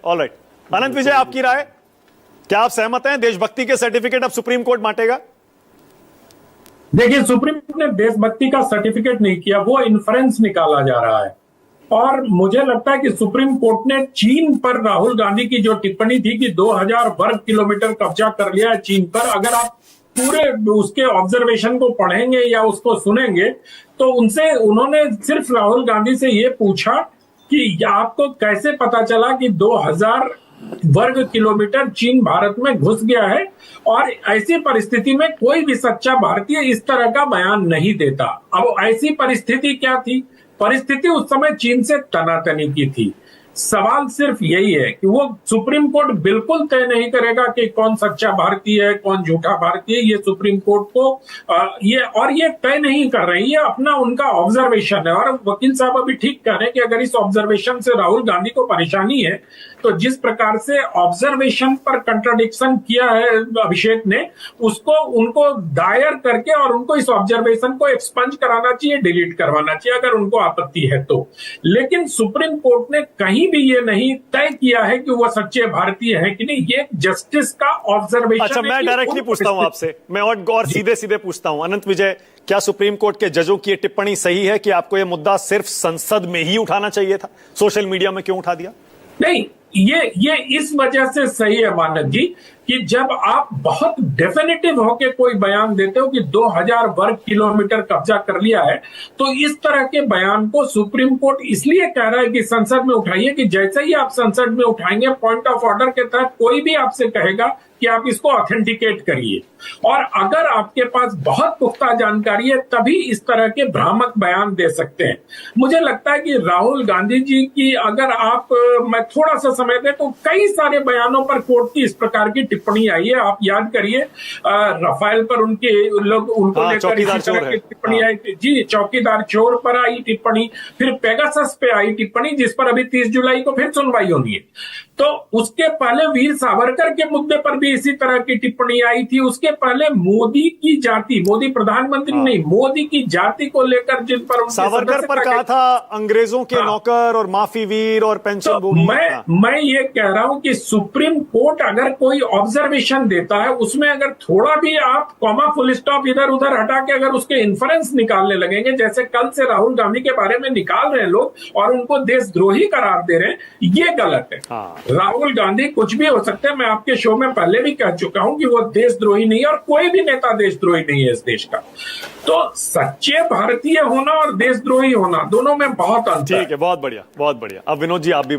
Alright. अनंत विजय, आपकी राय, क्या आप सहमत हैं देशभक्ति के सर्टिफिकेट अब सुप्रीम कोर्ट बांटेगा? देखिए, सुप्रीम कोर्ट ने देशभक्ति का सर्टिफिकेट नहीं किया, वो इन्फ्रेंस निकाला जा रहा है। और मुझे लगता है कि सुप्रीम कोर्ट ने चीन पर राहुल गांधी की जो टिप्पणी थी कि 2000 वर्ग किलोमीटर कब्जा कर लिया है चीन पर, अगर आप पूरे उसके ऑब्जर्वेशन को पढ़ेंगे या उसको सुनेंगे तो उन्होंने सिर्फ राहुल गांधी से ये पूछा कि आपको कैसे पता चला कि 2000 वर्ग किलोमीटर चीन भारत में घुस गया है। और ऐसी परिस्थिति में कोई भी सच्चा भारतीय इस तरह का बयान नहीं देता। अब ऐसी परिस्थिति क्या थी? परिस्थिति उस समय चीन से तनातनी की थी। सवाल सिर्फ यही है कि वो सुप्रीम कोर्ट बिल्कुल तय नहीं करेगा कि कौन सच्चा भारतीय है कौन झूठा भारतीय है। ये सुप्रीम कोर्ट को ये तय नहीं कर रही है, अपना उनका ऑब्जर्वेशन है। और वकील साहब अभी ठीक कह रहे हैं कि अगर इस ऑब्जर्वेशन से राहुल गांधी को परेशानी है तो जिस प्रकार से ऑब्जर्वेशन पर कंट्राडिक्शन किया है अभिषेक ने, उसको उनको दायर करके और उनको इस ऑब्जर्वेशन को एक्सपंज कराना चाहिए, डिलीट करवाना चाहिए अगर उनको आपत्ति है तो। लेकिन सुप्रीम कोर्ट ने कहीं भी ये नहीं तय किया है कि वो सच्चे भारतीय है कि नहीं। ये जस्टिस का ऑब्जर्वेशन। अच्छा, मैं डायरेक्टली पूछता हूं आपसे, मैं और सीधे सीधे पूछता हूं, अनंत विजय, क्या सुप्रीम कोर्ट के जजों की ये टिप्पणी सही है कि आपको ये मुद्दा सिर्फ संसद में ही उठाना चाहिए था, सोशल मीडिया में क्यों उठा दिया? नहीं, ये इस वजह से सही है मानक जी कि जब आप बहुत डेफिनेटिव होके कोई बयान देते हो कि 2000 वर्ग किलोमीटर कब्जा कर लिया है, तो इस तरह के बयान को सुप्रीम कोर्ट इसलिए कह रहा है कि संसद में उठाइए कि जैसे ही आप संसद में उठाएंगे, पॉइंट ऑफ ऑर्डर के तहत कोई भी आपसे कहेगा कि आप इसको ऑथेंटिकेट करिए। और अगर आपके पास बहुत पुख्ता जानकारी है तभी इस तरह के भ्रामक बयान दे सकते हैं। मुझे लगता है कि राहुल गांधी जी की अगर मैं थोड़ा सा समय दें तो कई सारे बयानों पर कोर्ट की इस प्रकार की टिप्पणी आई है। आप याद करिए, राफेल पर उनको लेकर इसी तरह की टिप्पणी आई थी जी, चौकीदार चोर पर आई टिप्पणी, फिर पेगासस पे आई टिप्पणी जिस पर अभी 30 जुलाई को फिर सुनवाई होनी है। तो उसके पहले वीर सावरकर के मुद्दे पर भी इसी तरह की टिप्पणी आई थी। उसके पहले मोदी की जाति, मोदी प्रधानमंत्री नहीं, मोदी की जाति को लेकर जिन पर सावरकर पर कहा था अंग्रेजों के नौकर और माफी वीर और पेंशन भोगी। मैं ये कह रहा हूं कि सुप्रीम कोर्ट अगर कोई ऑब्जर्वेशन देता है उसमें अगर थोड़ा भी आप कॉमा फुल स्टॉप इधर उधर हटा के अगर उसके इन्फ्रेंस निकालने लगेंगे, जैसे कल से राहुल गांधी के बारे में निकाल रहे हैं लोग और उनको देशद्रोही करार दे रहे हैं, ये गलत है। राहुल गांधी कुछ भी हो सकते हैं, मैं आपके शो में पहले भी कह चुका हूं कि वो देशद्रोही नहीं है और कोई भी नेता देशद्रोही नहीं है इस देश का। तो सच्चे भारतीय होना और देशद्रोही होना दोनों में बहुत अंतर है। ठीक है, बहुत बढ़िया, बहुत बढ़िया। अब विनोद जी आप भी